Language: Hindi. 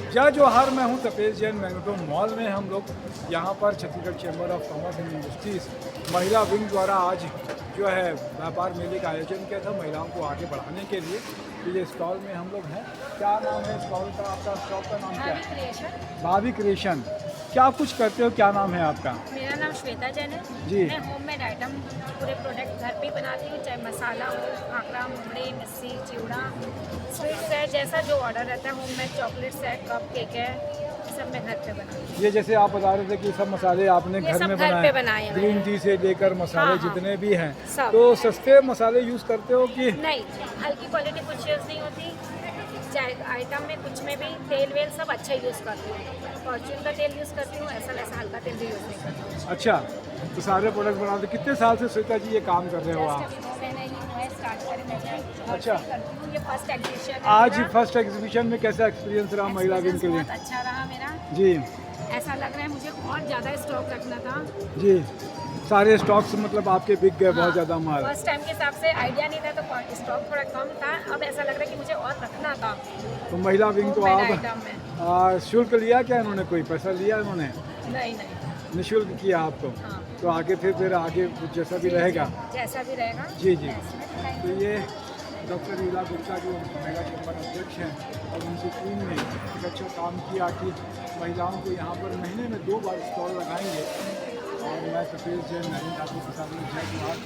जय जोहार, मैं हूं तपेश जैन। मैग्नेटो मॉल में हम लोग यहाँ पर Chhattisgarh chamber of commerce and industries महिला विंग द्वारा आज जो है व्यापार मेले का आयोजन किया था महिलाओं को आगे बढ़ाने के लिए। तो ये स्टॉल में हम लोग हैं। क्या नाम है स्टॉल का? आपका शॉप का नाम क्या है? भाभी क्रिएशन। क्या आप कुछ करते हो? क्या नाम है आपका? मेरा नाम श्वेता जैन है जी। मैं होममेड आइटम पूरे प्रोडक्ट घर पे ही बनाती हूँ, चाहे मसाला हो, खाकरा, मुंगड़ी, मिस्सी, चिवड़ा, स्वीट सेट, जैसा जो ऑर्डर रहता है। Homemade chocolate set, cup cake है, ये सब मैं घर पे बनाती हूँ। ये जैसे आप बता रहे थे कि सब मसाले आपने ये घर सब में घर पे बनाए बनाए, हैं ग्रीन मैंने। टी से लेकर मसाले हाँ, हाँ। जितने भी हैं, सब। तो सस्ते मसाले यूज़ करते हो कि? नहीं, हल्की क्वालिटी कुछ यूज़ नहीं होती, चाहे आइटम में कुछ में भी तेल वेल सब अच्छा यूज़ करती हूँ। फॉर्चून का तेल यूज़ करती हूँ, ऐसा वैसा हल्का तेल भी यूज़ नहीं करती हूँ। अच्छा, तो सारे प्रोडक्ट बनाते। कितने साल से श्वेता जी ये काम कर रहे हो आप? जस्ट अभी 2 महीने ही हुए स्टार्ट करें मैंने। अच्छा। करती हूँ, ये फर्स्ट एग्जीबिशन है आज मेरा। फर्स्ट एग्जीबिशन में कैसा एक्सपीरियंस रहा महिला विंग के लिए? बहुत अच्छा रहा मेरा। जी ऐसा लग रहा है मुझे और ज़्यादा स्टॉक रखना था। जी, सारे स्टॉक्स मतलब आपके बिक गए बहुत ज़्यादा माल। फर्स्ट टाइम के हिसाब से आइडिया नहीं था तो स्टॉक थोड़ा कम था। अब ऐसा लग रहा है कि मुझे और रखना था। तो महिला विंग तो होममेड आप आइटम में शुल्क लिया क्या इन्होंने? कोई पैसा लिया इन्होंने? नहीं। निःशुल्क किया आपको? हाँ। तो आगे फिर आगे कुछ जैसा भी रहेगा। जैसा भी रहेगा। जी जी। Thank तो you। ये डॉक्टर ईला गुप्ता जो मेगा चैम्बर अध्यक्ष हैं और उनकी टीम ने एक अच्छा काम किया कि महिलाओं को यहाँ पर महीने में 2 बार स्टॉल लगाएंगे। और मैं तपेश जैन, नरेंद्र ठाकुर के साथ में जय जोहार।